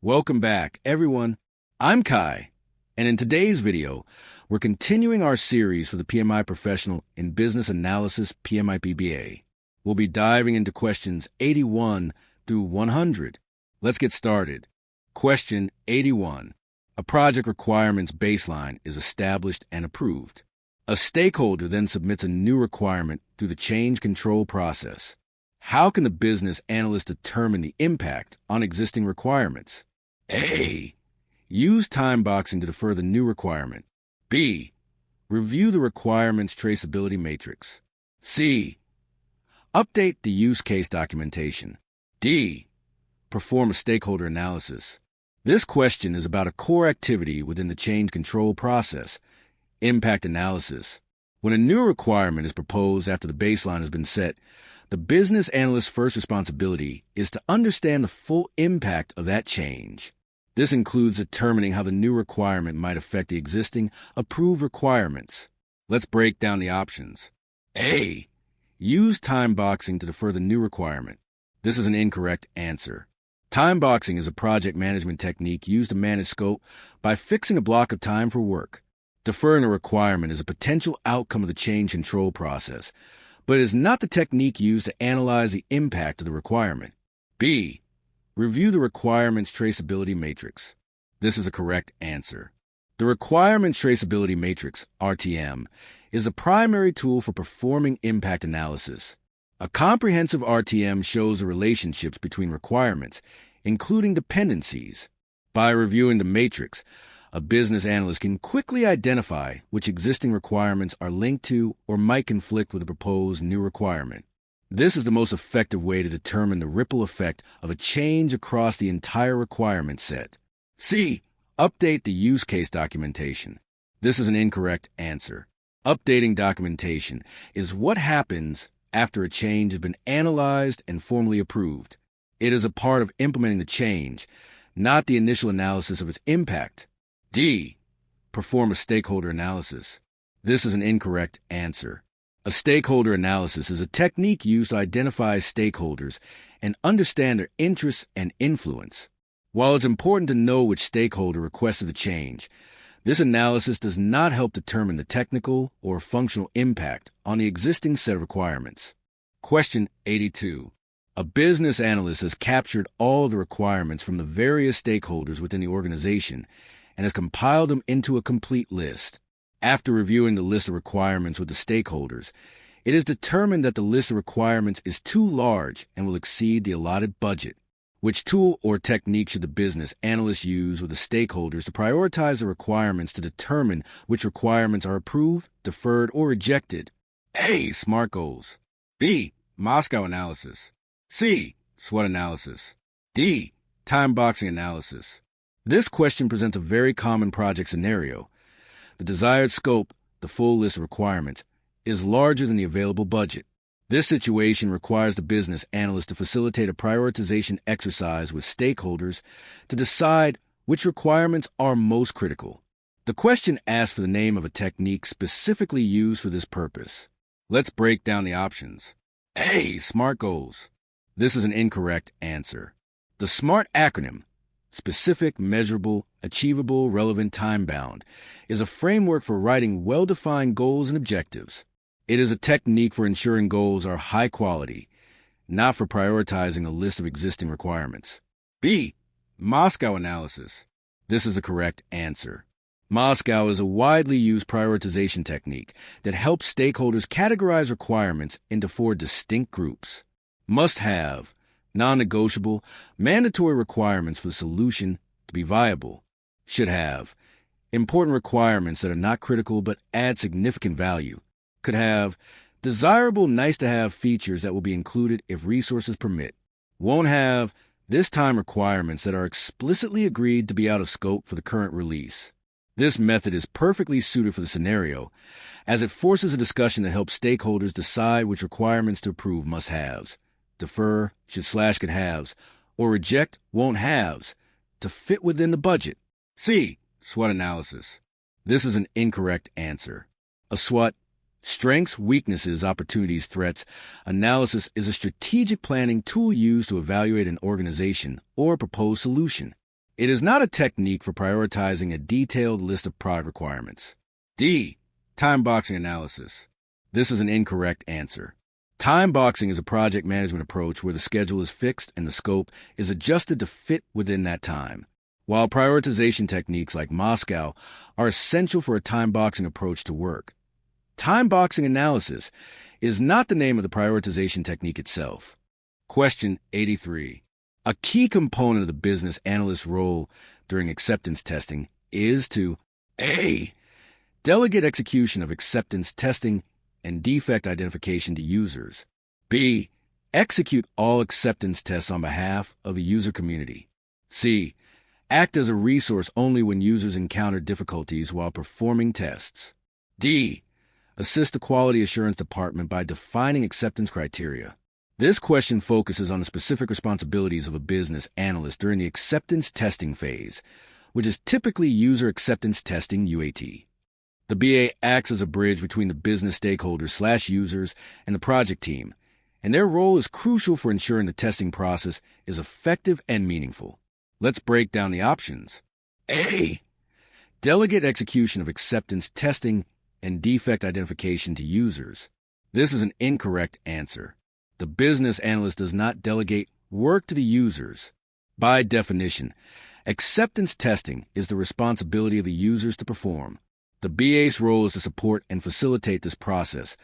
Welcome back, everyone. I'm Kai, and in today's video, we're continuing our series for the PMI Professional in Business Analysis PMI-PBA. We'll be diving into questions 81 through 100. Let's get started. Question 81. A project requirements baseline is established and approved. A stakeholder then submits a new requirement through the change control process. How can the business analyst determine the impact on existing requirements? A. Use time boxing to defer the new requirement. B. Review the Requirements Traceability Matrix. C. Update the use case documentation. D. Perform a stakeholder analysis. This question is about a core activity within the change control process, impact analysis. When a new requirement is proposed after the baseline has been set, the business analyst's first responsibility is to understand the full impact of that change. This includes determining how the new requirement might affect the existing approved requirements. Let's break down the options. A. Use time boxing to defer the new requirement. This is an incorrect answer. Time boxing is a project management technique used to manage scope by fixing a block of time for work. Deferring a requirement is a potential outcome of the change control process, but it is not the technique used to analyze the impact of the requirement. B. Review the Requirements Traceability Matrix. This is a correct answer. The Requirements Traceability Matrix, RTM, is a primary tool for performing impact analysis. A comprehensive RTM shows the relationships between requirements, including dependencies. By reviewing the matrix, a business analyst can quickly identify which existing requirements are linked to or might conflict with a proposed new requirement. This is the most effective way to determine the ripple effect of a change across the entire requirement set. C. Update the use case documentation. This is an incorrect answer. Updating documentation is what happens after a change has been analyzed and formally approved. It is a part of implementing the change, not the initial analysis of its impact. D. Perform a stakeholder analysis. This is an incorrect answer. A stakeholder analysis is a technique used to identify stakeholders and understand their interests and influence. While it's important to know which stakeholder requested the change, this analysis does not help determine the technical or functional impact on the existing set of requirements. Question 82. A business analyst has captured all the requirements from the various stakeholders within the organization and has compiled them into a complete list. After reviewing the list of requirements with the stakeholders, it is determined that the list of requirements is too large and will exceed the allotted budget. Which tool or technique should the business analyst use with the stakeholders to prioritize the requirements to determine which requirements are approved, deferred, or rejected? A. SMART goals. B. Moscow analysis. C. SWOT analysis. D. Time boxing analysis. This question presents a very common project scenario. The desired scope, the full list of requirements, is larger than the available budget. This situation requires the business analyst to facilitate a prioritization exercise with stakeholders to decide which requirements are most critical. The question asks for the name of a technique specifically used for this purpose. Let's break down the options. A. SMART goals. This is an incorrect answer. The SMART acronym, specific, measurable, achievable, relevant, time-bound, is a framework for writing well-defined goals and objectives. It is a technique for ensuring goals are high quality, not for prioritizing a list of existing requirements. B. Moscow analysis. This is a correct answer. Moscow is a widely used prioritization technique that helps stakeholders categorize requirements into 4 distinct groups: must-have, non-negotiable, mandatory requirements for the solution to be viable; should have, important requirements that are not critical but add significant value; could have, desirable nice-to-have features that will be included if resources permit; won't have, this time requirements that are explicitly agreed to be out of scope for the current release. This method is perfectly suited for the scenario, as it forces a discussion that helps stakeholders decide which requirements to approve must-haves, defer should/could haves, or reject won't haves to fit within the budget. C. SWOT analysis. This is an incorrect answer. A SWOT, strengths, weaknesses, opportunities, threats, analysis is a strategic planning tool used to evaluate an organization or a proposed solution. It is not a technique for prioritizing a detailed list of product requirements. D. Time boxing analysis. This is an incorrect answer. Time boxing is a project management approach where the schedule is fixed and the scope is adjusted to fit within that time. While prioritization techniques like Moscow are essential for a time boxing approach to work, time boxing analysis is not the name of the prioritization technique itself. Question 83. A key component of the business analyst's role during acceptance testing is to A. Delegate execution of acceptance testing and defect identification to users. B. Execute all acceptance tests on behalf of the user community. C. Act as a resource only when users encounter difficulties while performing tests. D. Assist the quality assurance department by defining acceptance criteria. This question focuses on the specific responsibilities of a business analyst during the acceptance testing phase, which is typically user acceptance testing UAT. The BA acts as a bridge between the business stakeholders/users and the project team, and their role is crucial for ensuring the testing process is effective and meaningful. Let's break down the options. A. Delegate execution of acceptance testing and defect identification to users. This is an incorrect answer. The business analyst does not delegate work to the users. By definition, acceptance testing is the responsibility of the users to perform. The BA's role is to support and facilitate this process,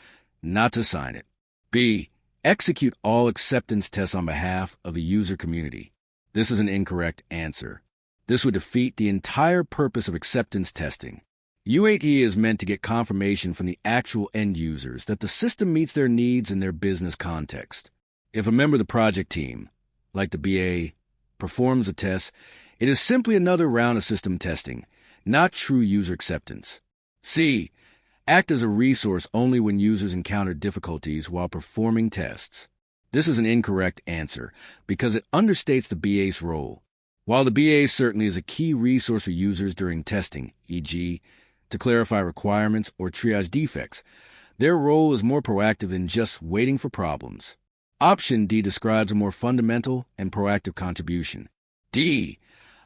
not to sign it. B. Execute all acceptance tests on behalf of the user community. This is an incorrect answer. This would defeat the entire purpose of acceptance testing. UAT is meant to get confirmation from the actual end users that the system meets their needs in their business context. If a member of the project team, like the BA, performs a test, it is simply another round of system testing, not true user acceptance. C. Act as a resource only when users encounter difficulties while performing tests. This is an incorrect answer because it understates the BA's role. While the BA certainly is a key resource for users during testing, e.g., to clarify requirements or triage defects, their role is more proactive than just waiting for problems. Option D describes a more fundamental and proactive contribution. D.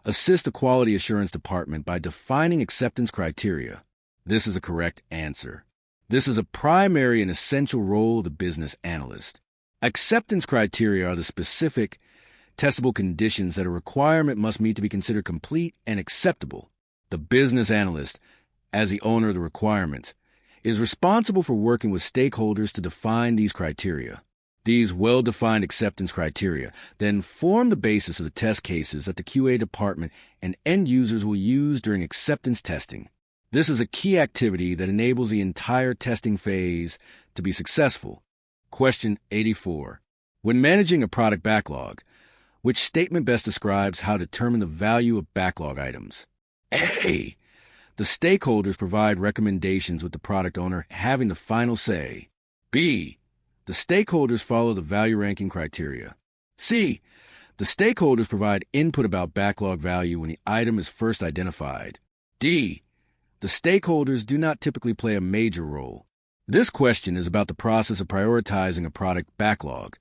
Assist the quality assurance department by defining acceptance criteria. This is a correct answer. This is a primary and essential role of the business analyst. Acceptance criteria are the specific, testable conditions that a requirement must meet to be considered complete and acceptable. The business analyst, as the owner of the requirements, is responsible for working with stakeholders to define these criteria. These well-defined acceptance criteria then form the basis of the test cases that the QA department and end users will use during acceptance testing. This is a key activity that enables the entire testing phase to be successful. Question 84. When managing a product backlog, which statement best describes how to determine the value of backlog items? A. The stakeholders provide recommendations with the product owner having the final say. B. The stakeholders follow the value ranking criteria. C. The stakeholders provide input about backlog value when the item is first identified. D. The stakeholders do not typically play a major role. This question is about the process of prioritizing a product backlog,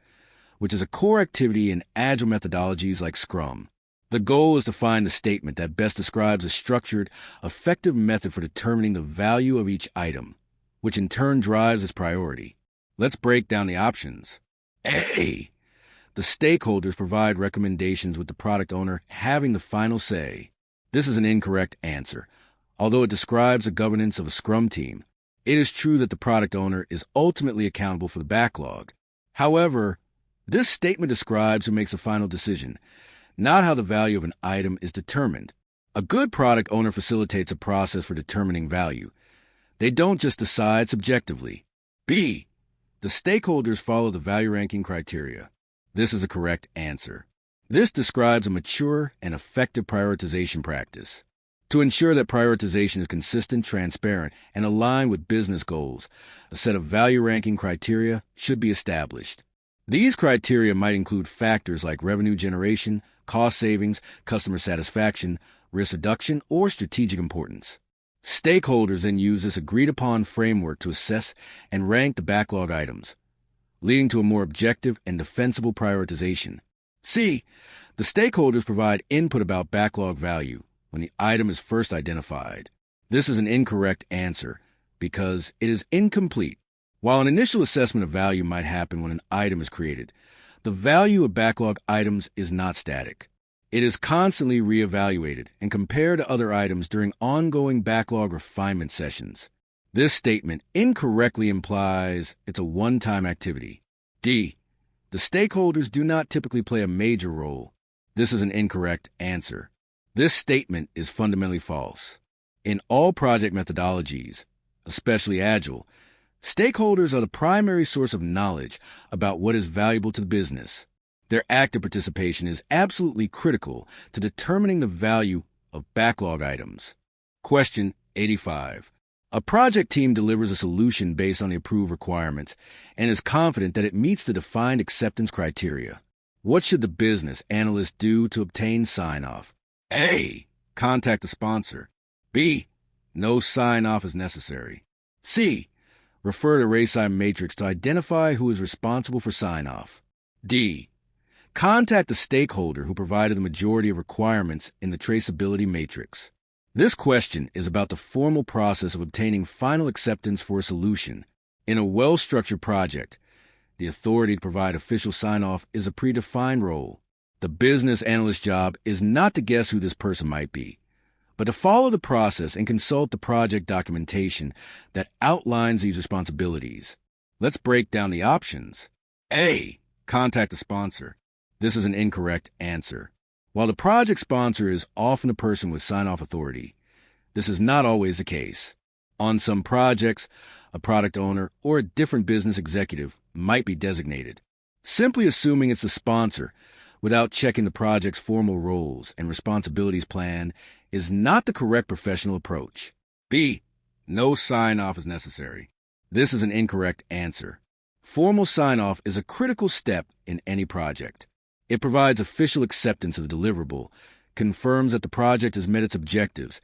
which is a core activity in agile methodologies like Scrum. The goal is to find the statement that best describes a structured, effective method for determining the value of each item, which in turn drives its priority. Let's break down the options. A. The stakeholders provide recommendations with the product owner having the final say. This is an incorrect answer. Although it describes the governance of a Scrum team, it is true that the product owner is ultimately accountable for the backlog. However, this statement describes who makes the final decision, not how the value of an item is determined. A good product owner facilitates a process for determining value. They don't just decide subjectively. B. The stakeholders follow the value ranking criteria. This is a correct answer. This describes a mature and effective prioritization practice. To ensure that prioritization is consistent, transparent, and aligned with business goals, a set of value ranking criteria should be established. These criteria might include factors like revenue generation, cost savings, customer satisfaction, risk reduction, or strategic importance. Stakeholders then use this agreed-upon framework to assess and rank the backlog items, leading to a more objective and defensible prioritization. C. The stakeholders provide input about backlog value when the item is first identified. This is an incorrect answer because it is incomplete. While an initial assessment of value might happen when an item is created, the value of backlog items is not static. It is constantly reevaluated and compared to other items during ongoing backlog refinement sessions. This statement incorrectly implies it's a one-time activity. D. The stakeholders do not typically play a major role. This is an incorrect answer. This statement is fundamentally false. In all project methodologies, especially Agile, stakeholders are the primary source of knowledge about what is valuable to the business. Their active participation is absolutely critical to determining the value of backlog items. Question 85. A project team delivers a solution based on the approved requirements and is confident that it meets the defined acceptance criteria. What should the business analyst do to obtain sign-off? A. Contact the sponsor. B. No sign-off is necessary. C. Refer to Requirements Matrix to identify who is responsible for sign-off. D. Contact the stakeholder who provided the majority of requirements in the traceability matrix. This question is about the formal process of obtaining final acceptance for a solution. In a well-structured project, the authority to provide official sign-off is a predefined role. The business analyst's job is not to guess who this person might be, but to follow the process and consult the project documentation that outlines these responsibilities. Let's break down the options. A. Contact the sponsor. This is an incorrect answer. While the project sponsor is often the person with sign-off authority, this is not always the case. On some projects, a product owner or a different business executive might be designated. Simply assuming it's the sponsor without checking the project's formal roles and responsibilities plan is not the correct professional approach. B. No sign-off is necessary. This is an incorrect answer. Formal sign-off is a critical step in any project. It provides official acceptance of the deliverable, confirms that the project has met its objectives,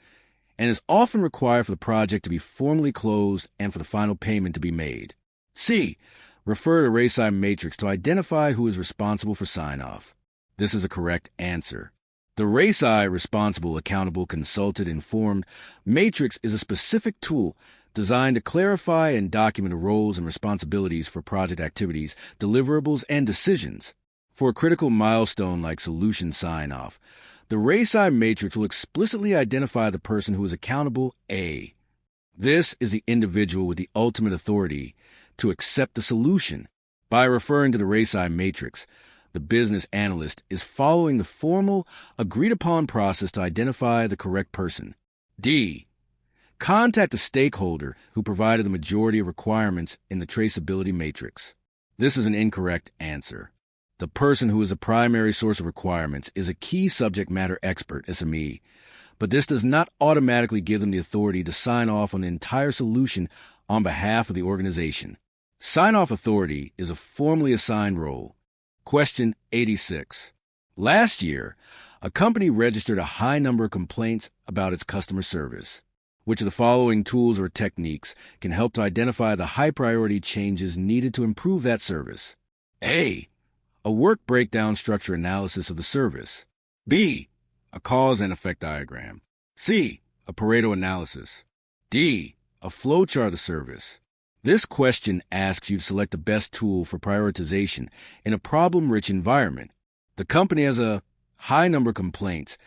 and is often required for the project to be formally closed and for the final payment to be made. C. Refer to Requirements Matrix to identify who is responsible for sign-off. This is a correct answer. The Requirements Responsible, Accountable, Consulted, Informed Matrix is a specific tool designed to clarify and document the roles and responsibilities for project activities, deliverables, and decisions. For a critical milestone like solution sign-off, the Requirements Matrix will explicitly identify the person who is accountable. A. This is the individual with the ultimate authority to accept the solution. By referring to the Requirements Matrix, the business analyst is following the formal, agreed-upon process to identify the correct person. D. Contact the stakeholder who provided the majority of requirements in the traceability matrix. This is an incorrect answer. The person who is a primary source of requirements is a key subject matter expert, SME, but this does not automatically give them the authority to sign off on the entire solution on behalf of the organization. Sign-off authority is a formally assigned role. Question 86. Last year, a company registered a high number of complaints about its customer service. Which of the following tools or techniques can help to identify the high-priority changes needed to improve that service? A. A work breakdown structure analysis of the service. B. A cause and effect diagram. C. A Pareto analysis. D. A flowchart of the service. This question asks you to select the best tool for prioritization in a problem-rich environment. The company has a high number of complaints,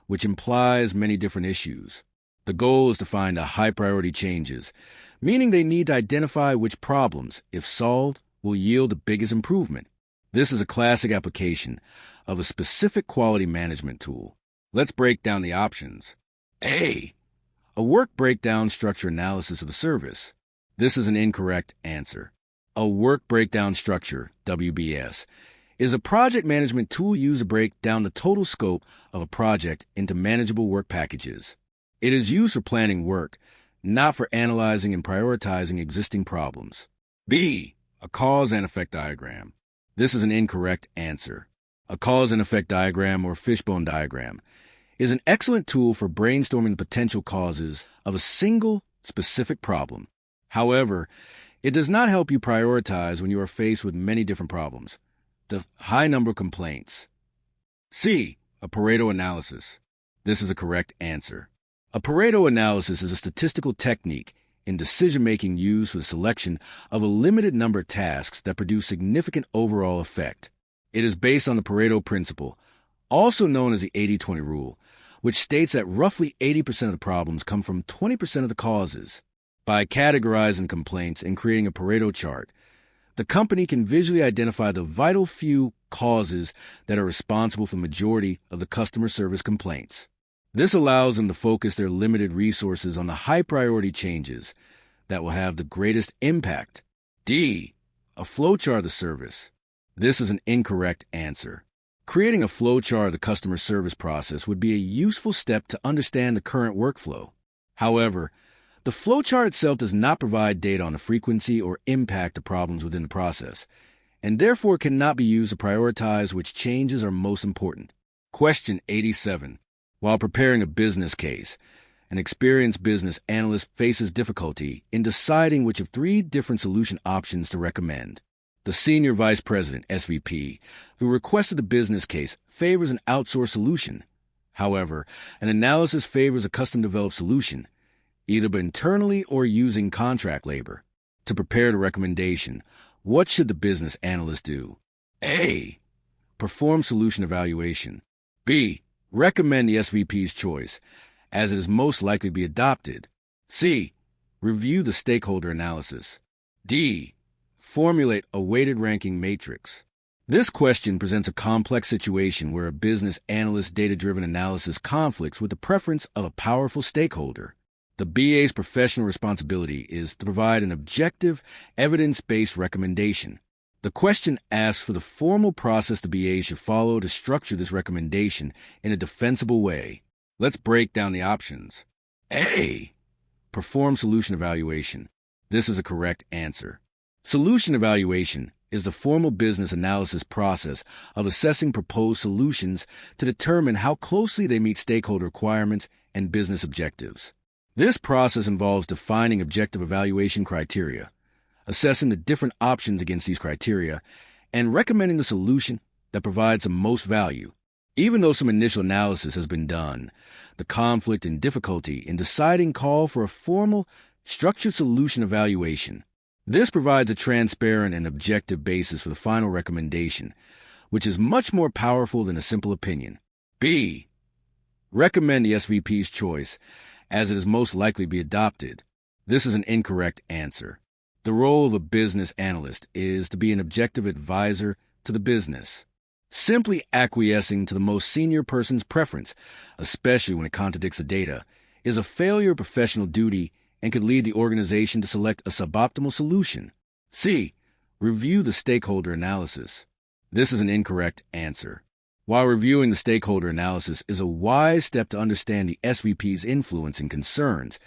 which implies many different issues. The goal is to find the high-priority changes, meaning they need to identify which problems, if solved, will yield the biggest improvement. This is a classic application of a specific quality management tool. Let's break down the options. A. A work breakdown structure analysis of the service. This is an incorrect answer. A work breakdown structure, WBS, is a project management tool used to break down the total scope of a project into manageable work packages. It is used for planning work, not for analyzing and prioritizing existing problems. B. A cause and effect diagram. This is an incorrect answer. A cause and effect diagram, or fishbone diagram, is an excellent tool for brainstorming the potential causes of a single, specific problem. However, it does not help you prioritize when you are faced with many different problems. The high number of complaints, C. A Pareto analysis. This is a correct answer. A Pareto analysis is a statistical technique in decision-making used for the selection of a limited number of tasks that produce significant overall effect. It is based on the Pareto principle, also known as the 80-20 rule, which states that roughly 80% of the problems come from 20% of the causes. By categorizing complaints and creating a Pareto chart, the company can visually identify the vital few causes that are responsible for the majority of the customer service complaints. This allows them to focus their limited resources on the high-priority changes that will have the greatest impact. D. A flowchart of the service. This is an incorrect answer. Creating a flowchart of the customer service process would be a useful step to understand the current workflow. However, the flowchart itself does not provide data on the frequency or impact of problems within the process, and therefore cannot be used to prioritize which changes are most important. Question 87. While preparing a business case, an experienced business analyst faces difficulty in deciding which of three different solution options to recommend. The Senior Vice President, SVP, who requested the business case, favors an outsourced solution. However, an analysis favors a custom-developed solution, either internally or using contract labor. To prepare the recommendation, what should the business analyst do? A. Perform solution evaluation. B. Recommend the SVP's choice, as it is most likely to be adopted. C. Review the stakeholder analysis. D. Formulate a weighted ranking matrix. This question presents a complex situation where a business analyst's data-driven analysis conflicts with the preference of a powerful stakeholder. The BA's professional responsibility is to provide an objective, evidence-based recommendation. The question asks for the formal process the BA should follow to structure this recommendation in a defensible way. Let's break down the options. A. Perform solution evaluation. This is a correct answer. Solution evaluation is the formal business analysis process of assessing proposed solutions to determine how closely they meet stakeholder requirements and business objectives. This process involves defining objective evaluation criteria, assessing the different options against these criteria, and recommending the solution that provides the most value. Even though some initial analysis has been done, the conflict and difficulty in deciding call for a formal, structured solution evaluation. This provides a transparent and objective basis for the final recommendation, which is much more powerful than a simple opinion. B. Recommend the SVP's choice, as it is most likely to be adopted. This is an incorrect answer. The role of a business analyst is to be an objective advisor to the business. Simply acquiescing to the most senior person's preference, especially when it contradicts the data, is a failure of professional duty and could lead the organization to select a suboptimal solution. C. Review the stakeholder analysis. This is an incorrect answer. While reviewing the stakeholder analysis is a wise step to understand the SVP's influence and concerns,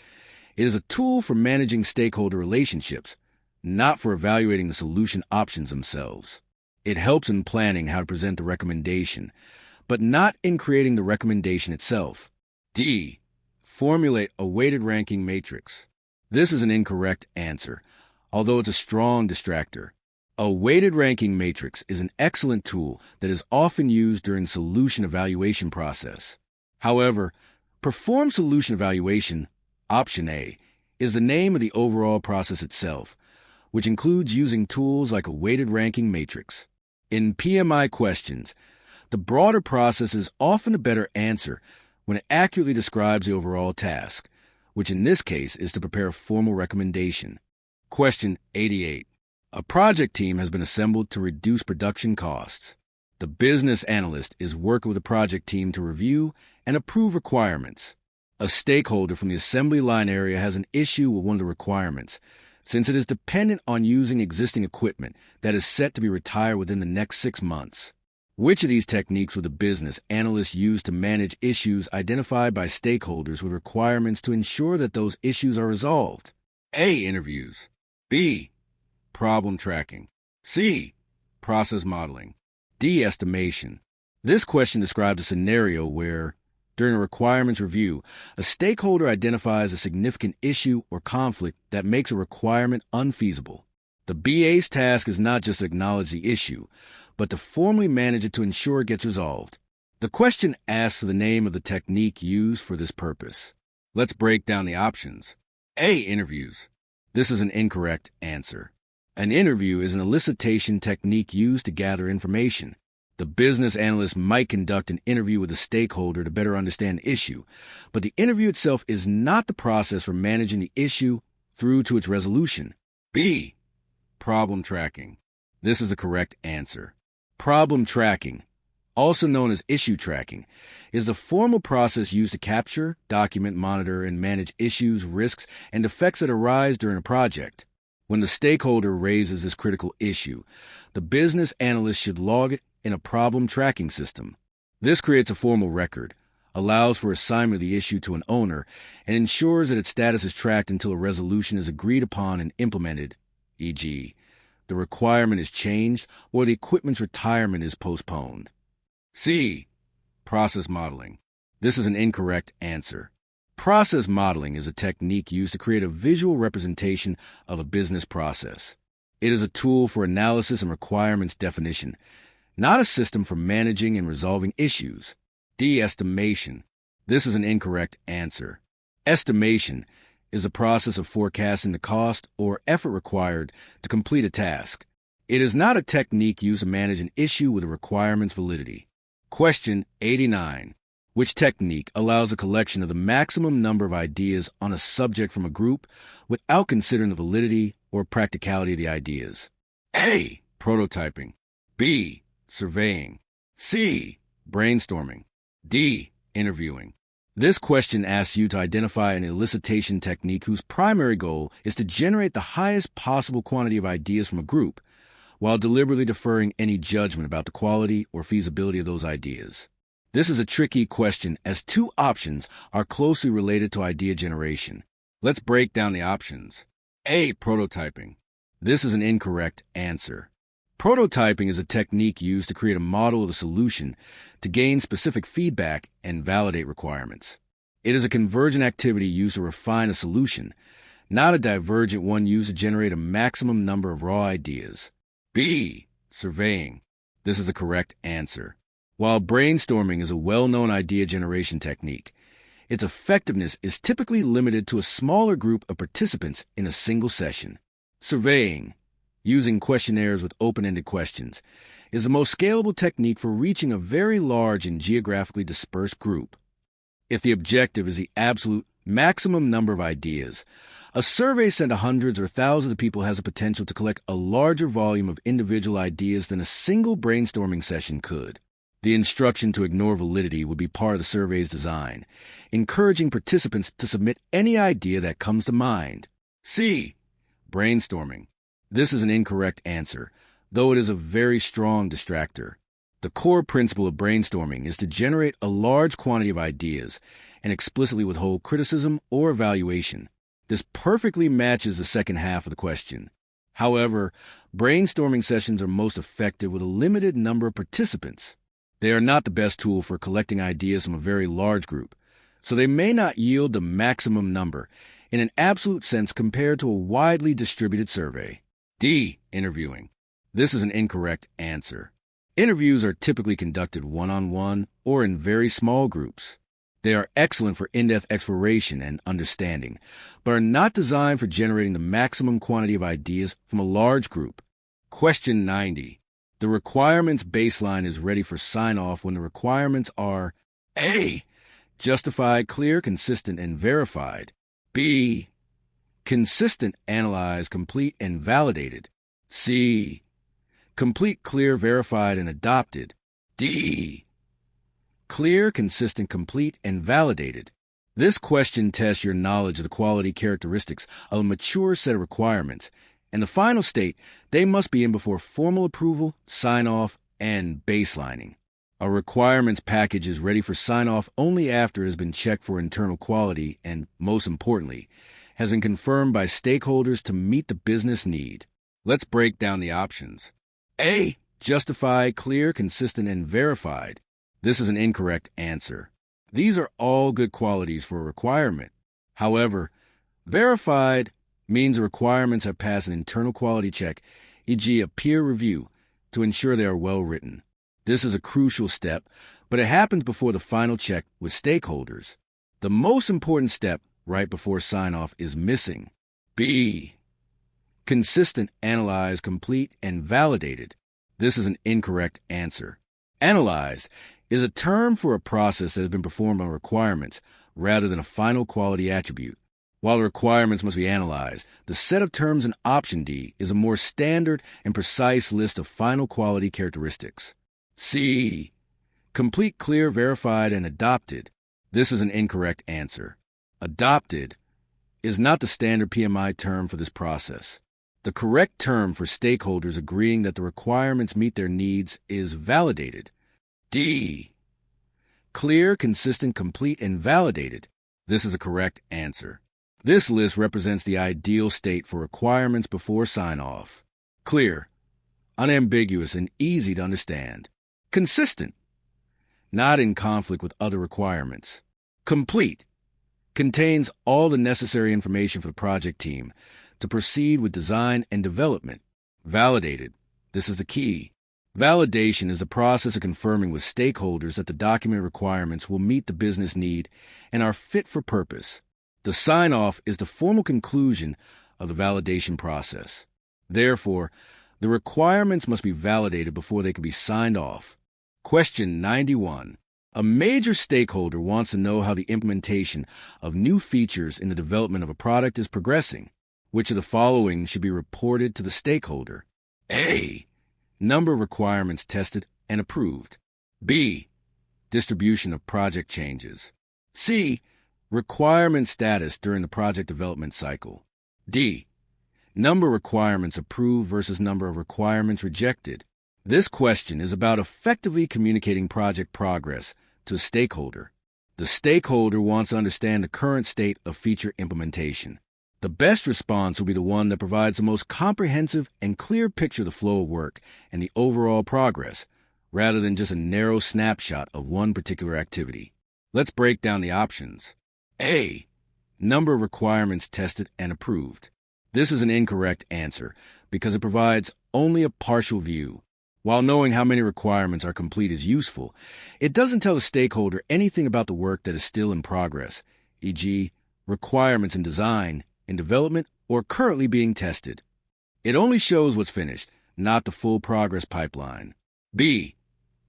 it is a tool for managing stakeholder relationships, not for evaluating the solution options themselves. It helps in planning how to present the recommendation, but not in creating the recommendation itself. D. Formulate a weighted ranking matrix. This is an incorrect answer, although it's a strong distractor. A weighted ranking matrix is an excellent tool that is often used during the solution evaluation process. However, perform solution evaluation, option A, is the name of the overall process itself, which includes using tools like a weighted ranking matrix. In PMI questions, the broader process is often a better answer when it accurately describes the overall task, which in this case is to prepare a formal recommendation. Question 88. A project team has been assembled to reduce production costs. The business analyst is working with the project team to review and approve requirements. A stakeholder from the assembly line area has an issue with one of the requirements, since it is dependent on using existing equipment that is set to be retired within the next 6 months. Which of these techniques will the business analyst use to manage issues identified by stakeholders with requirements to ensure that those issues are resolved? A. Interviews. B. Problem tracking. C. Process modeling. D. Estimation. This question describes a scenario where, during a requirements review, a stakeholder identifies a significant issue or conflict that makes a requirement unfeasible. The BA's task is not just to acknowledge the issue, but to formally manage it to ensure it gets resolved. The question asks for the name of the technique used for this purpose. Let's break down the options. A. Interviews. This is an incorrect answer. An interview is an elicitation technique used to gather information. The business analyst might conduct an interview with a stakeholder to better understand the issue, but the interview itself is not the process for managing the issue through to its resolution. B. Problem tracking. This is the correct answer. Problem tracking, also known as issue tracking, is the formal process used to capture, document, monitor, and manage issues, risks, and effects that arise during a project. When the stakeholder raises this critical issue, the business analyst should log it in a problem tracking system. This creates a formal record, allows for assignment of the issue to an owner, and ensures that its status is tracked until a resolution is agreed upon and implemented, e.g., the requirement is changed or the equipment's retirement is postponed. C. Process modeling. This is an incorrect answer. Process modeling is a technique used to create a visual representation of a business process. It is a tool for analysis and requirements definition, not a system for managing and resolving issues. D. Estimation. This is an incorrect answer. Estimation is a process of forecasting the cost or effort required to complete a task. It is not a technique used to manage an issue with a requirement's validity. Question 89. Which technique allows a collection of the maximum number of ideas on a subject from a group without considering the validity or practicality of the ideas? A. Prototyping. B. Surveying. C. Brainstorming. D. Interviewing. This question asks you to identify an elicitation technique whose primary goal is to generate the highest possible quantity of ideas from a group, while deliberately deferring any judgment about the quality or feasibility of those ideas. This is a tricky question as two options are closely related to idea generation. Let's break down the options. A. Prototyping. This is an incorrect answer. Prototyping is a technique used to create a model of a solution to gain specific feedback and validate requirements. It is a convergent activity used to refine a solution, not a divergent one used to generate a maximum number of raw ideas. B. Surveying. This is the correct answer. While brainstorming is a well-known idea generation technique, its effectiveness is typically limited to a smaller group of participants in a single session. Surveying, using questionnaires with open-ended questions, is the most scalable technique for reaching a very large and geographically dispersed group. If the objective is the absolute maximum number of ideas, a survey sent to hundreds or thousands of people has the potential to collect a larger volume of individual ideas than a single brainstorming session could. The instruction to ignore validity would be part of the survey's design, encouraging participants to submit any idea that comes to mind. C. Brainstorming. This is an incorrect answer, though it is a very strong distractor. The core principle of brainstorming is to generate a large quantity of ideas and explicitly withhold criticism or evaluation. This perfectly matches the second half of the question. However, brainstorming sessions are most effective with a limited number of participants. They are not the best tool for collecting ideas from a very large group, so they may not yield the maximum number in an absolute sense compared to a widely distributed survey. D. Interviewing. This is an incorrect answer. Interviews are typically conducted one-on-one or in very small groups. They are excellent for in-depth exploration and understanding, but are not designed for generating the maximum quantity of ideas from a large group. Question 90. The requirements baseline is ready for sign-off when the requirements are A. Justified, clear, consistent, and verified. B. Consistent, analyzed, complete, and validated. C. Complete, clear, verified, and adopted. D. Clear, consistent, complete, and validated. This question tests your knowledge of the quality characteristics of a mature set of requirements, and the final state they must be in before formal approval, sign-off, and baselining. A requirements package is ready for sign-off only after it has been checked for internal quality and, most importantly, has been confirmed by stakeholders to meet the business need. Let's break down the options. A. Justified, clear, consistent, and verified. This is an incorrect answer. These are all good qualities for a requirement. However, verified means the requirements have passed an internal quality check, e.g. a peer review, to ensure they are well written. This is a crucial step, but it happens before the final check with stakeholders. The most important step right before sign-off is missing. B. Consistent, analyzed, complete, and validated. This is an incorrect answer. Analyzed is a term for a process that has been performed on requirements rather than a final quality attribute. While the requirements must be analyzed, the set of terms in option D is a more standard and precise list of final quality characteristics. C. Complete, clear, verified, and adopted. This is an incorrect answer. Adopted is not the standard PMI term for this process. The correct term for stakeholders agreeing that the requirements meet their needs is validated. D. Clear, consistent, complete, and validated. This is a correct answer. This list represents the ideal state for requirements before sign-off. Clear, unambiguous, and easy to understand. Consistent, not in conflict with other requirements. Complete, contains all the necessary information for the project team to proceed with design and development. Validated, this is the key. Validation is the process of confirming with stakeholders that the document requirements will meet the business need and are fit for purpose. The sign-off is the formal conclusion of the validation process. Therefore, the requirements must be validated before they can be signed off. Question 91. A major stakeholder wants to know how the implementation of new features in the development of a product is progressing. Which of the following should be reported to the stakeholder? A. Number of requirements tested and approved. B. Distribution of project changes. C. Requirement status during the project development cycle. D. Number of requirements approved versus number of requirements rejected. This question is about effectively communicating project progress to a stakeholder. The stakeholder wants to understand the current state of feature implementation. The best response will be the one that provides the most comprehensive and clear picture of the flow of work and the overall progress, rather than just a narrow snapshot of one particular activity. Let's break down the options. A. Number of requirements tested and approved. This is an incorrect answer because it provides only a partial view. While knowing how many requirements are complete is useful, it doesn't tell the stakeholder anything about the work that is still in progress, e.g., requirements in design, in development, or currently being tested. It only shows what's finished, not the full progress pipeline. B.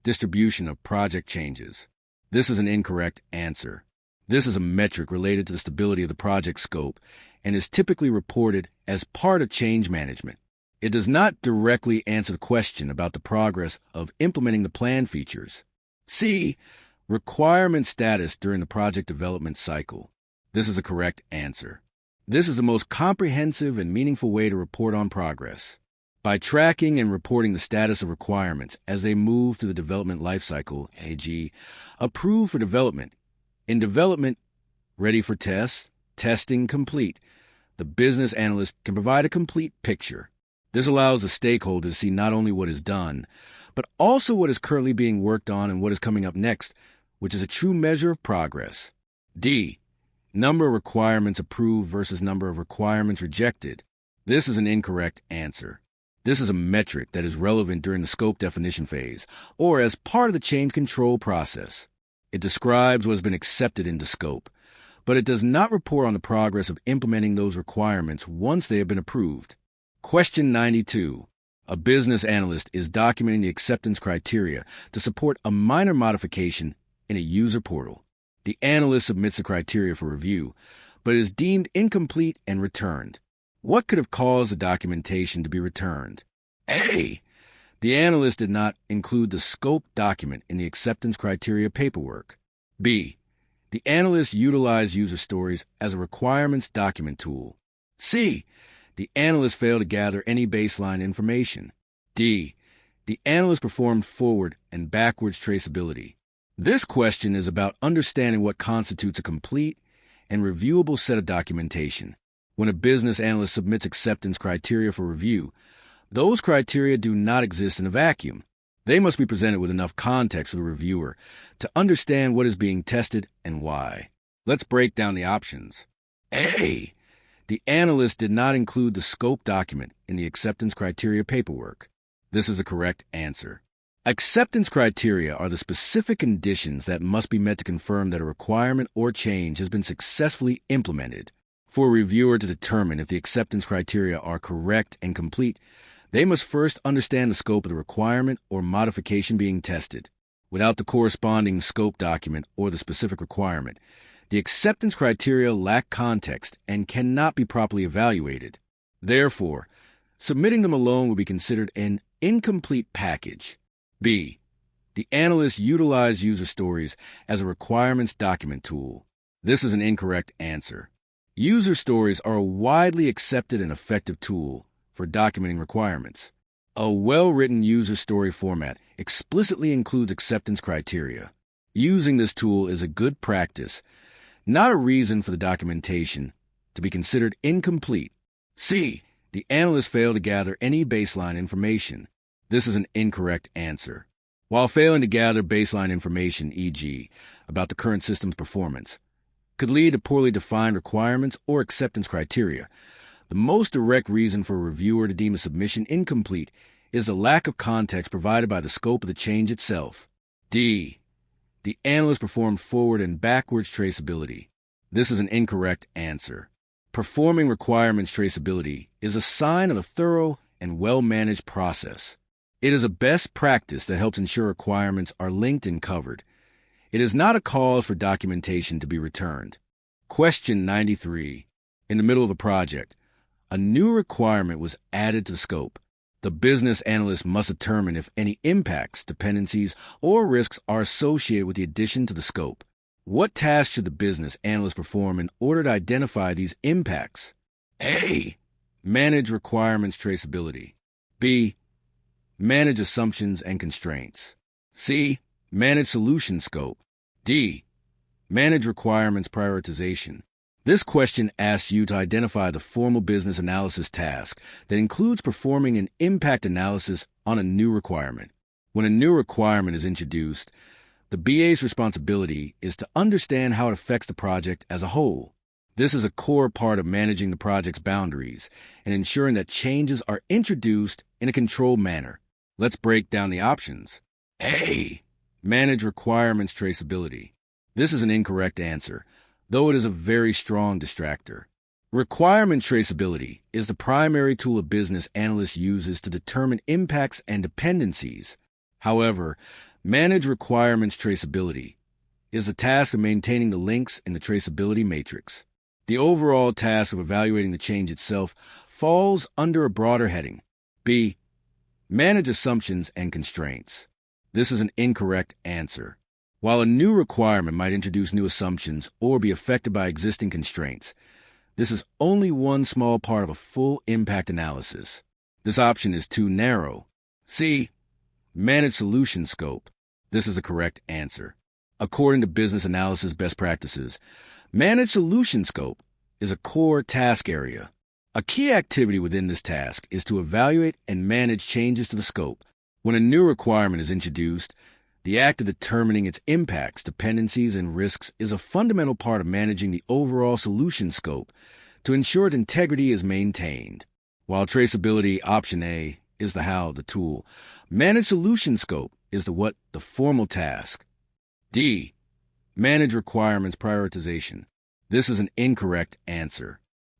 Distribution of project changes. This is an incorrect answer. This is a metric related to the stability of the project scope and is typically reported as part of change management. It does not directly answer the question about the progress of implementing the plan features. C. Requirement status during the project development cycle. This is a correct answer. This is the most comprehensive and meaningful way to report on progress. By tracking and reporting the status of requirements as they move through the development lifecycle, e.g., approved for development, in development, ready for tests, testing complete, the business analyst can provide a complete picture. This allows the stakeholder to see not only what is done, but also what is currently being worked on and what is coming up next, which is a true measure of progress. D. Number of requirements approved versus number of requirements rejected. This is an incorrect answer. This is a metric that is relevant during the scope definition phase, or as part of the change control process. It describes what has been accepted into scope, but it does not report on the progress of implementing those requirements once they have been approved. Question 92. A business analyst is documenting the acceptance criteria to support a minor modification in a user portal. The analyst submits the criteria for review, but is deemed incomplete and returned. What could have caused the documentation to be returned? A. The analyst did not include the scope document in the acceptance criteria paperwork. B. The analyst utilized user stories as a requirements document tool. C. The analyst failed to gather any baseline information. D. The analyst performed forward and backwards traceability. This question is about understanding what constitutes a complete and reviewable set of documentation. When a business analyst submits acceptance criteria for review, those criteria do not exist in a vacuum. They must be presented with enough context for the reviewer to understand what is being tested and why. Let's break down the options. A. The analyst did not include the scope document in the acceptance criteria paperwork. This is a correct answer. Acceptance criteria are the specific conditions that must be met to confirm that a requirement or change has been successfully implemented. For a reviewer to determine if the acceptance criteria are correct and complete, they must first understand the scope of the requirement or modification being tested. Without the corresponding scope document or the specific requirement, the acceptance criteria lack context and cannot be properly evaluated. Therefore, submitting them alone will be considered an incomplete package. B. The analysts utilize user stories as a requirements document tool. This is an incorrect answer. User stories are a widely accepted and effective tool for documenting requirements. A well-written user story format explicitly includes acceptance criteria. Using this tool is a good practice, not a reason for the documentation to be considered incomplete. C. The analysts fail to gather any baseline information. This is an incorrect answer. While failing to gather baseline information, e.g., about the current system's performance, could lead to poorly defined requirements or acceptance criteria, the most direct reason for a reviewer to deem a submission incomplete is the lack of context provided by the scope of the change itself. D. The analyst performed forward and backwards traceability. This is an incorrect answer. Performing requirements traceability is a sign of a thorough and well-managed process. It is a best practice that helps ensure requirements are linked and covered. It is not a cause for documentation to be returned. Question 93. In the middle of a project, a new requirement was added to the scope. The business analyst must determine if any impacts, dependencies, or risks are associated with the addition to the scope. What tasks should the business analyst perform in order to identify these impacts? A. Manage requirements traceability. B. Manage assumptions and constraints. C. Manage solution scope. D. Manage requirements prioritization. This question asks you to identify the formal business analysis task that includes performing an impact analysis on a new requirement. When a new requirement is introduced, the BA's responsibility is to understand how it affects the project as a whole. This is a core part of managing the project's boundaries and ensuring that changes are introduced in a controlled manner. Let's break down the options. A. Manage requirements traceability. This is an incorrect answer, though it is a very strong distractor. Requirement traceability is the primary tool a business analyst uses to determine impacts and dependencies. However, manage requirements traceability is the task of maintaining the links in the traceability matrix. The overall task of evaluating the change itself falls under a broader heading. B. Manage assumptions and constraints. This is an incorrect answer. While a new requirement might introduce new assumptions or be affected by existing constraints, this is only one small part of a full impact analysis. This option is too narrow. C. Manage solution scope. This is the correct answer. According to business analysis best practices, manage solution scope is a core task area. A key activity within this task is to evaluate and manage changes to the scope. When a new requirement is introduced, the act of determining its impacts, dependencies, and risks is a fundamental part of managing the overall solution scope to ensure its integrity is maintained. While traceability, option A, is the how, the tool, manage solution scope is the what, the formal task. D. Manage requirements prioritization. This is an incorrect answer.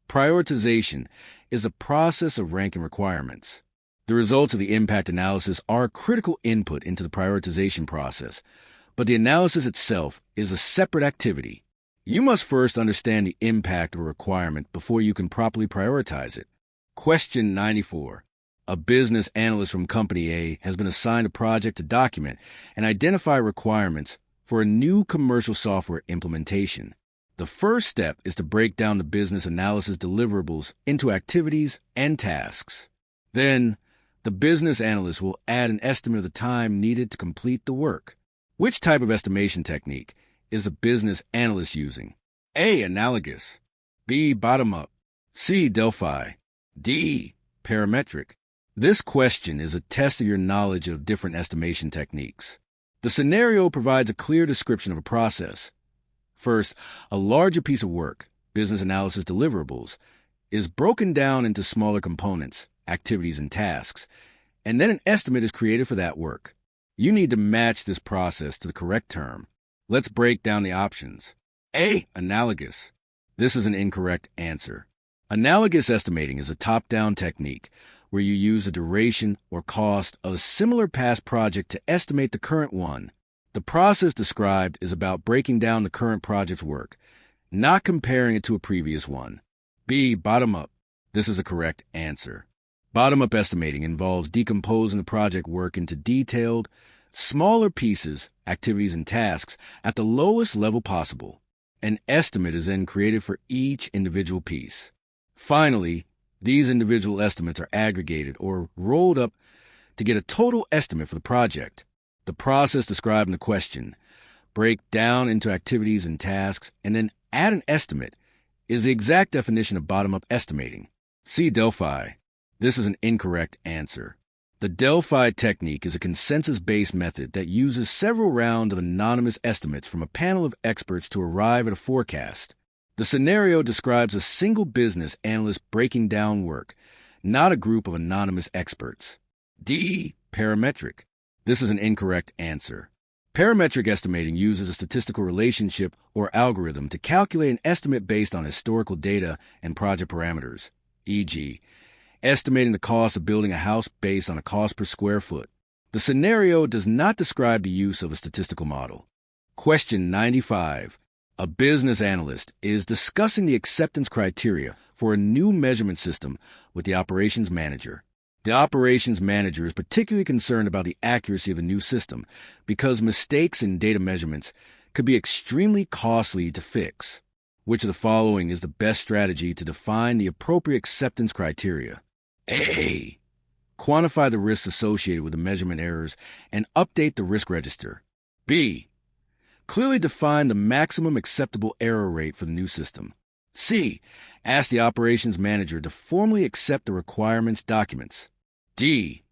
Prioritization is a process of ranking requirements. The results of the impact analysis are a critical input into the prioritization process, but the analysis itself is a separate activity. You must first understand the impact of a requirement before you can properly prioritize it. Question 94. A business analyst from Company A has been assigned a project to document and identify requirements for a new commercial software implementation. The first step is to break down the business analysis deliverables into activities and tasks. Then, the business analyst will add an estimate of the time needed to complete the work. Which type of estimation technique is a business analyst using? A. Analogous. B. Bottom-up. C. Delphi. D. Parametric. This question is a test of your knowledge of different estimation techniques. The scenario provides a clear description of a process. First, a larger piece of work, business analysis deliverables, is broken down into smaller components, activities, and tasks, and then an estimate is created for that work. You need to match this process to the correct term. Let's break down the options. A. Analogous. This is an incorrect answer. Analogous estimating is a top-down technique where you use the duration or cost of a similar past project to estimate the current one. The process described is about breaking down the current project's work, not comparing it to a previous one. B. Bottom-up. This is a correct answer. Bottom-up estimating involves decomposing the project work into detailed, smaller pieces, activities, and tasks at the lowest level possible. An estimate is then created for each individual piece. Finally, these individual estimates are aggregated or rolled up to get a total estimate for the project. The process described in the question, break down into activities and tasks, and then add an estimate, is the exact definition of bottom-up estimating. See Delphi. This is an incorrect answer. The Delphi technique is a consensus-based method that uses several rounds of anonymous estimates from a panel of experts to arrive at a forecast. The scenario describes a single business analyst breaking down work, not a group of anonymous experts. D. Parametric. This is an incorrect answer. Parametric estimating uses a statistical relationship or algorithm to calculate an estimate based on historical data and project parameters, e.g., estimating the cost of building a house based on a cost per square foot. The scenario does not describe the use of a statistical model. Question 95. A business analyst is discussing the acceptance criteria for a new measurement system with the operations manager. The operations manager is particularly concerned about the accuracy of the new system because mistakes in data measurements could be extremely costly to fix. Which of the following is the best strategy to define the appropriate acceptance criteria? A. Quantify the risks associated with the measurement errors and update the risk register. B. Clearly define the maximum acceptable error rate for the new system. C. Ask the operations manager to formally accept the requirements documents. D.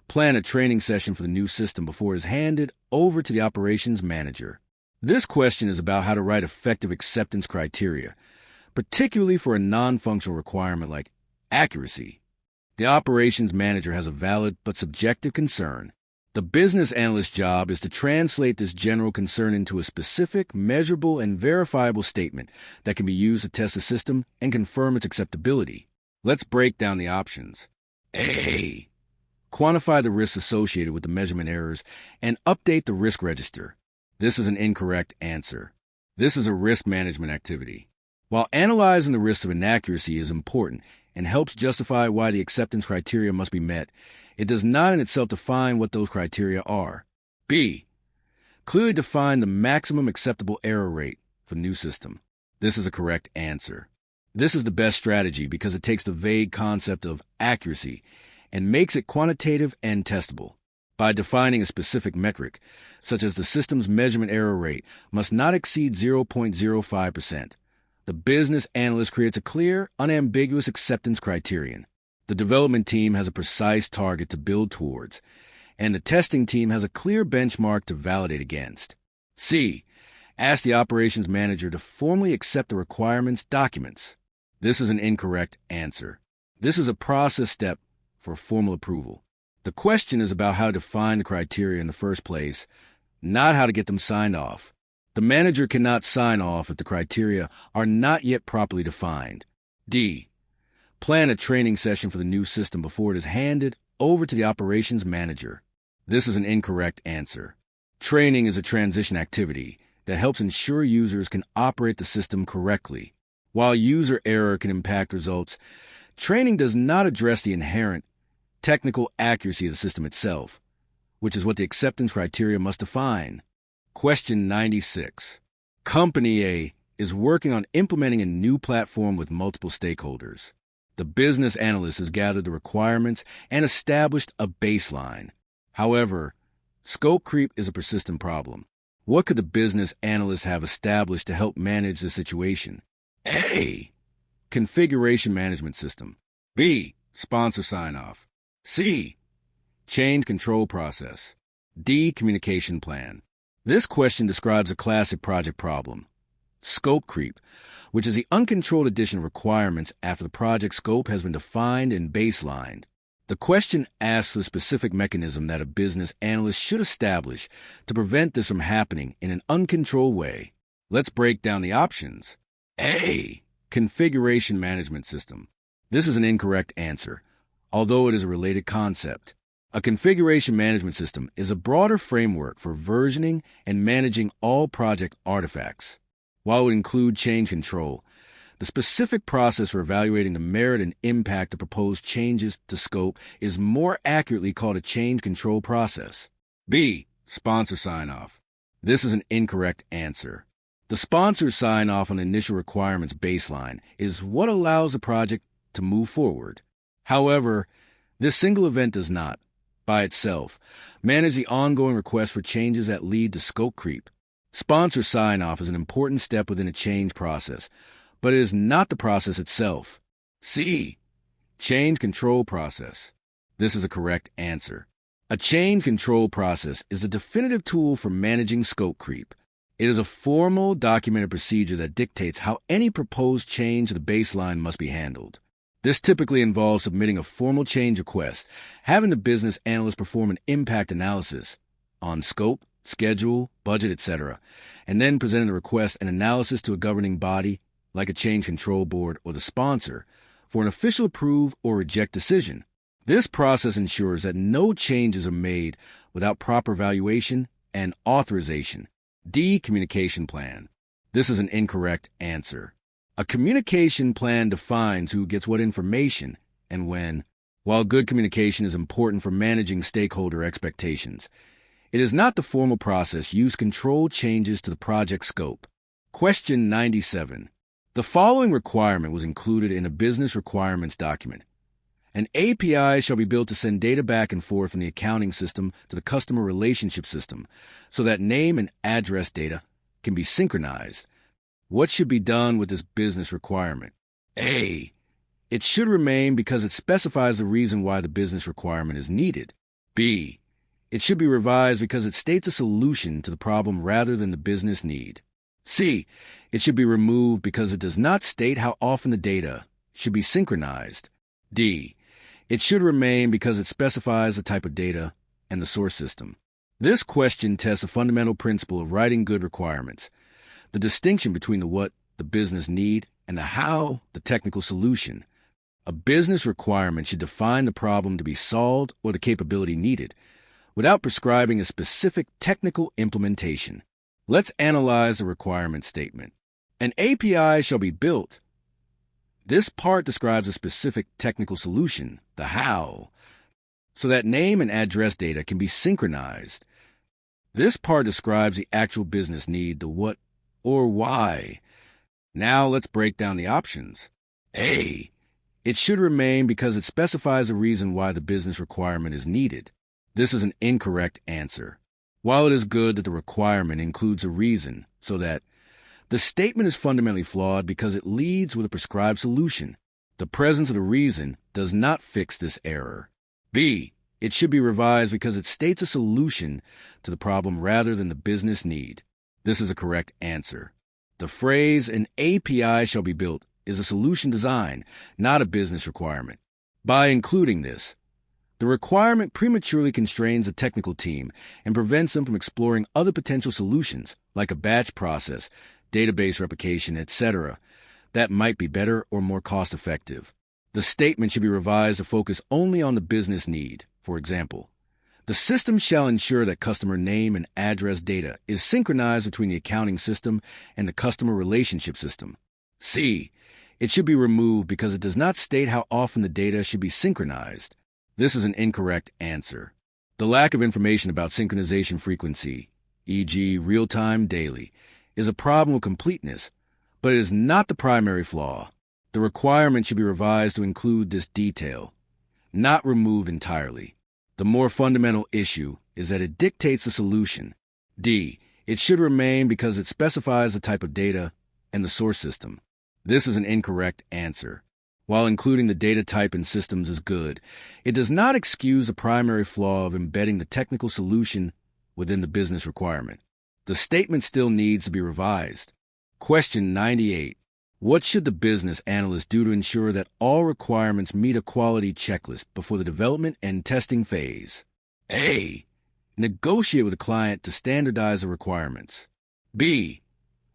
Plan a training session for the new system before it is handed over to the operations manager. This question is about how to write effective acceptance criteria, particularly for a non-functional requirement like accuracy. The operations manager has a valid but subjective concern. The business analyst's job is to translate this general concern into a specific, measurable, and verifiable statement that can be used to test the system and confirm its acceptability. Let's break down the options. A. Quantify the risks associated with the measurement errors and update the risk register. This is an incorrect answer. This is a risk management activity. While analyzing the risks of inaccuracy is important and helps justify why the acceptance criteria must be met, it does not in itself define what those criteria are. B. Clearly define the maximum acceptable error rate for the new system. This is a correct answer. This is the best strategy because it takes the vague concept of accuracy and makes it quantitative and testable. By defining a specific metric, such as the system's measurement error rate must not exceed 0.05%, the business analyst creates a clear, unambiguous acceptance criterion. The development team has a precise target to build towards, and the testing team has a clear benchmark to validate against. C. Ask the operations manager to formally accept the requirements documents. This is an incorrect answer. This is a process step for formal approval. The question is about how to define the criteria in the first place, not how to get them signed off. The manager cannot sign off if the criteria are not yet properly defined. D. Plan a training session for the new system before it is handed over to the operations manager. This is an incorrect answer. Training is a transition activity that helps ensure users can operate the system correctly. While user error can impact results, training does not address the inherent technical accuracy of the system itself, which is what the acceptance criteria must define. Question 96. Company A is working on implementing a new platform with multiple stakeholders. The business analyst has gathered the requirements and established a baseline. However, scope creep is a persistent problem. What could the business analyst have established to help manage the situation? A. Configuration management system. B. Sponsor sign-off. C. Change control process. D. Communication plan. This question describes a classic project problem, scope creep, which is the uncontrolled addition of requirements after the project scope has been defined and baselined. The question asks for the specific mechanism that a business analyst should establish to prevent this from happening in an uncontrolled way. Let's break down the options. A. Configuration management system. This is an incorrect answer, although it is a related concept. A configuration management system is a broader framework for versioning and managing all project artifacts. While it would include change control, the specific process for evaluating the merit and impact of proposed changes to scope is more accurately called a change control process. B. Sponsor sign-off. This is an incorrect answer. The sponsor sign-off on the initial requirements baseline is what allows the project to move forward. However, this single event does not, by itself, manage the ongoing request for changes that lead to scope creep. Sponsor sign-off is an important step within a change process, but it is not the process itself. C. Change control process. This is a correct answer. A change control process is a definitive tool for managing scope creep. It is a formal, documented procedure that dictates how any proposed change to the baseline must be handled. This typically involves submitting a formal change request, having the business analyst perform an impact analysis on scope, schedule, budget, etc., and then presenting the request and analysis to a governing body, like a change control board or the sponsor, for an official approve or reject decision. This process ensures that no changes are made without proper evaluation and authorization. D. Communication plan. This is an incorrect answer. A communication plan defines who gets what information and when. While good communication is important for managing stakeholder expectations, it is not the formal process used to control changes to the project scope. Question 97. The following requirement was included in a business requirements document. An API shall be built to send data back and forth from the accounting system to the customer relationship system so that name and address data can be synchronized. What should be done with this business requirement? A. It should remain because it specifies the reason why the business requirement is needed. B. It should be revised because it states a solution to the problem rather than the business need. C. It should be removed because it does not state how often the data should be synchronized. D. It should remain because it specifies the type of data and the source system. This question tests a fundamental principle of writing good requirements, the distinction between the what, the business need, and the how, the technical solution. A business requirement should define the problem to be solved or the capability needed, without prescribing a specific technical implementation. Let's analyze the requirement statement. An API shall be built. This part describes a specific technical solution, the how, so that name and address data can be synchronized. This part describes the actual business need, the what or why. Now let's break down the options. A. It should remain because it specifies a reason why the business requirement is needed. This is an incorrect answer. While it is good that the requirement includes a reason, so that the statement is fundamentally flawed because it leads with a prescribed solution. The presence of the reason does not fix this error. B. It should be revised because it states a solution to the problem rather than the business need. This is a correct answer. The phrase, an API shall be built, is a solution design, not a business requirement. By including this, the requirement prematurely constrains the technical team and prevents them from exploring other potential solutions, like a batch process, database replication, etc., that might be better or more cost-effective. The statement should be revised to focus only on the business need. For example, the system shall ensure that customer name and address data is synchronized between the accounting system and the customer relationship system. C. It should be removed because it does not state how often the data should be synchronized. This is an incorrect answer. The lack of information about synchronization frequency, e.g., real-time, daily, is a problem of completeness, but it is not the primary flaw. The requirement should be revised to include this detail, not removed entirely. The more fundamental issue is that it dictates the solution. D. It should remain because it specifies the type of data and the source system. This is an incorrect answer. While including the data type and systems is good, it does not excuse the primary flaw of embedding the technical solution within the business requirement. The statement still needs to be revised. Question 98. What should the business analyst do to ensure that all requirements meet a quality checklist before the development and testing phase? A. Negotiate with the client to standardize the requirements. B.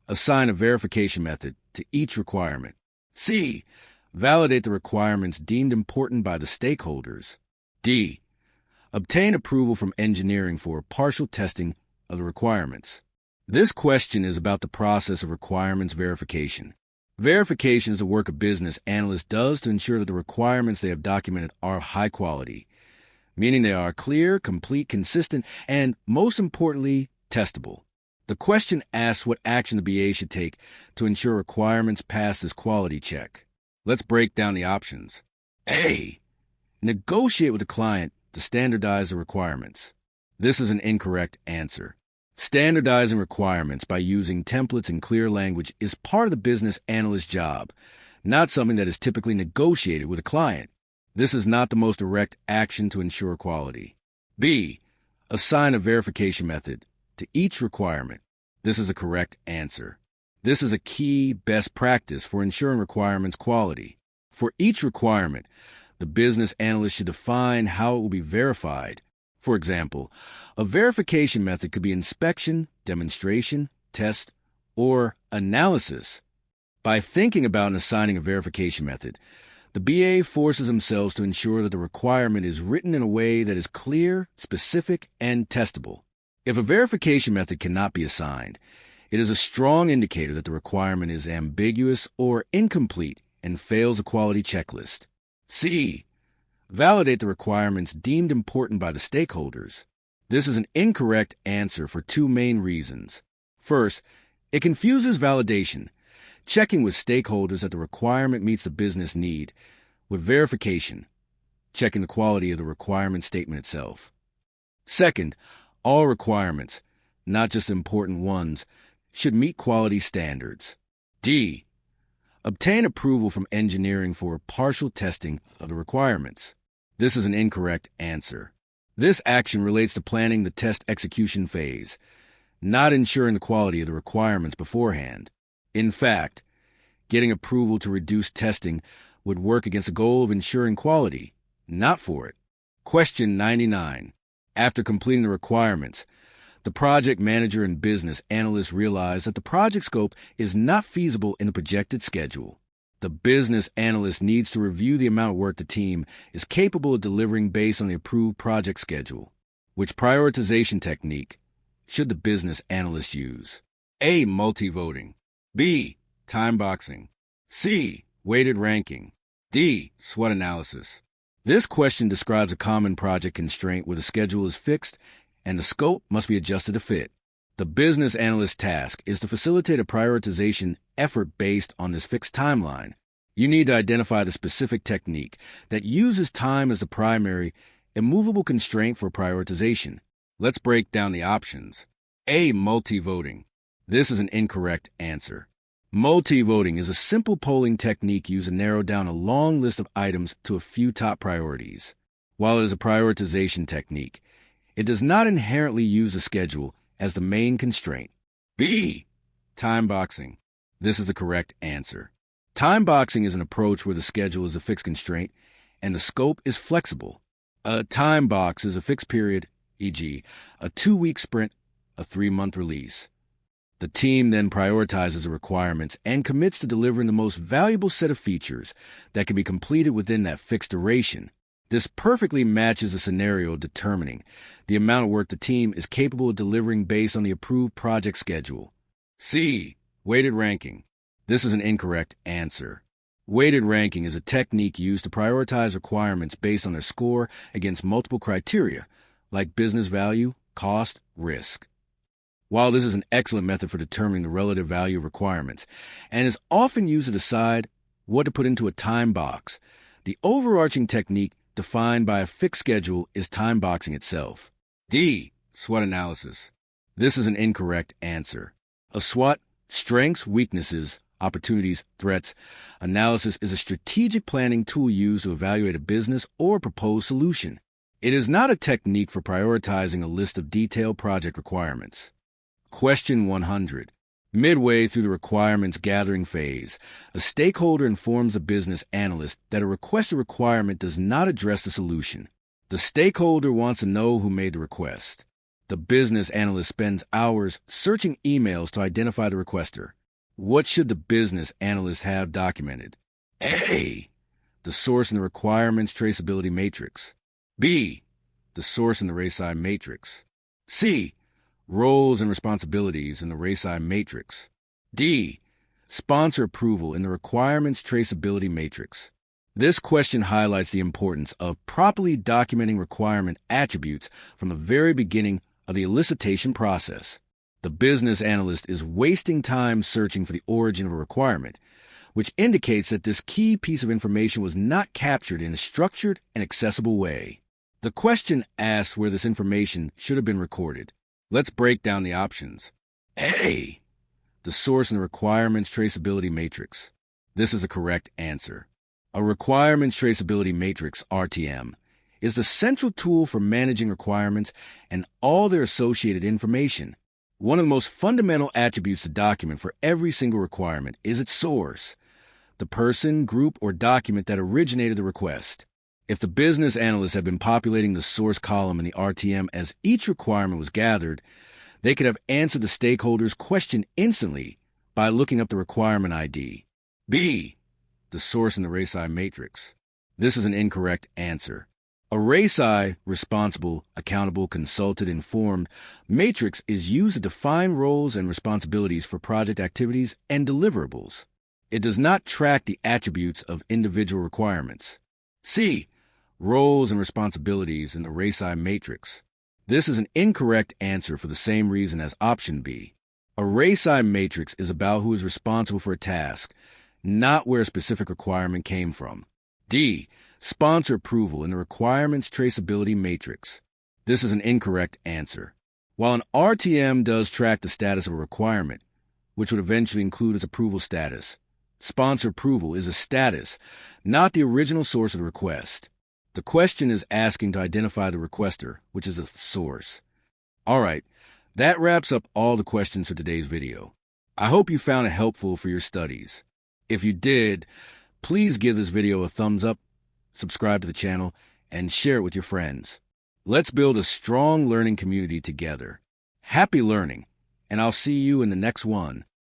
Assign a verification method to each requirement. C. Validate the requirements deemed important by the stakeholders. D. Obtain approval from engineering for partial testing of the requirements. This question is about the process of requirements verification. Verification is the work a business analyst does to ensure that the requirements they have documented are high quality, meaning they are clear, complete, consistent, and, most importantly, testable. The question asks what action the BA should take to ensure requirements pass this quality check. Let's break down the options. A. Negotiate with the client to standardize the requirements. This is an incorrect answer. Standardizing requirements by using templates in clear language is part of the business analyst's job, not something that is typically negotiated with a client. This is not the most direct action to ensure quality. B. Assign a verification method to each requirement. This is a correct answer. This is a key best practice for ensuring requirements quality. For each requirement, the business analyst should define how it will be verified. For example, a verification method could be inspection, demonstration, test, or analysis. By thinking about and assigning a verification method, the BA forces themselves to ensure that the requirement is written in a way that is clear, specific, and testable. If a verification method cannot be assigned, it is a strong indicator that the requirement is ambiguous or incomplete and fails a quality checklist. C. Validate the requirements deemed important by the stakeholders. This is an incorrect answer for two main reasons. First, it confuses validation, checking with stakeholders that the requirement meets the business need, with verification, checking the quality of the requirement statement itself. Second, all requirements, not just important ones, should meet quality standards. D. Obtain approval from engineering for partial testing of the requirements. This is an incorrect answer. This action relates to planning the test execution phase, not ensuring the quality of the requirements beforehand. In fact, getting approval to reduce testing would work against the goal of ensuring quality, not for it. Question 99. After completing the requirements, the project manager and business analyst realize that the project scope is not feasible in the projected schedule. The business analyst needs to review the amount of work the team is capable of delivering based on the approved project schedule. Which prioritization technique should the business analyst use? A. Multi-voting. B. Time boxing. C. Weighted ranking. D. SWOT analysis. This question describes a common project constraint where the schedule is fixed and the scope must be adjusted to fit. The business analyst's task is to facilitate a prioritization effort based on this fixed timeline. You need to identify the specific technique that uses time as the primary, immovable constraint for prioritization. Let's break down the options. A. Multi-voting. This is an incorrect answer. Multi-voting is a simple polling technique used to narrow down a long list of items to a few top priorities. While it is a prioritization technique, it does not inherently use a schedule as the main constraint. B. Time boxing. This is the correct answer. Time boxing is an approach where the schedule is a fixed constraint and the scope is flexible. A time box is a fixed period, e.g., a 2-week sprint, a 3-month release. The team then prioritizes the requirements and commits to delivering the most valuable set of features that can be completed within that fixed duration. This perfectly matches a scenario determining the amount of work the team is capable of delivering based on the approved project schedule. C. Weighted ranking. This is an incorrect answer. Weighted ranking is a technique used to prioritize requirements based on their score against multiple criteria, like business value, cost, risk. While this is an excellent method for determining the relative value of requirements and is often used to decide what to put into a time box, the overarching technique defined by a fixed schedule is time boxing itself. D. SWOT analysis. This is an incorrect answer. A SWOT, strengths, weaknesses, opportunities, threats, analysis is a strategic planning tool used to evaluate a business or proposed solution. It is not a technique for prioritizing a list of detailed project requirements. Question 100. Midway through the requirements gathering phase, a stakeholder informs a business analyst that a requested requirement does not address the solution. The stakeholder wants to know who made the request. The business analyst spends hours searching emails to identify the requester. What should the business analyst have documented? A. The source in the Requirements Traceability Matrix. B. The source in the RACI Matrix. C. Roles and responsibilities in the RACI Matrix. D. Sponsor approval in the Requirements Traceability Matrix. This question highlights the importance of properly documenting requirement attributes from the very beginning of the elicitation process. The business analyst is wasting time searching for the origin of a requirement, which indicates that this key piece of information was not captured in a structured and accessible way. The question asks where this information should have been recorded. Let's break down the options. A. The source in the Requirements Traceability Matrix. This is a correct answer. A Requirements Traceability Matrix, RTM, is the central tool for managing requirements and all their associated information. One of the most fundamental attributes to document for every single requirement is its source, the person, group, or document that originated the request. If the business analysts had been populating the source column in the RTM as each requirement was gathered, they could have answered the stakeholder's question instantly by looking up the requirement ID. B. The source in the RACI matrix. This is an incorrect answer. A RACI, responsible, accountable, consulted, informed, matrix is used to define roles and responsibilities for project activities and deliverables. It does not track the attributes of individual requirements. C. Roles and responsibilities in the RACI matrix. This is an incorrect answer for the same reason as option B. A RACI matrix is about who is responsible for a task, not where a specific requirement came from. D. Sponsor approval in the Requirements Traceability Matrix. This is an incorrect answer. While an RTM does track the status of a requirement, which would eventually include its approval status, sponsor approval is a status, not the original source of the request. The question is asking to identify the requester, which is a source. All right, that wraps up all the questions for today's video. I hope you found it helpful for your studies. If you did, please give this video a thumbs up, subscribe to the channel, and share it with your friends. Let's build a strong learning community together. Happy learning, and I'll see you in the next one.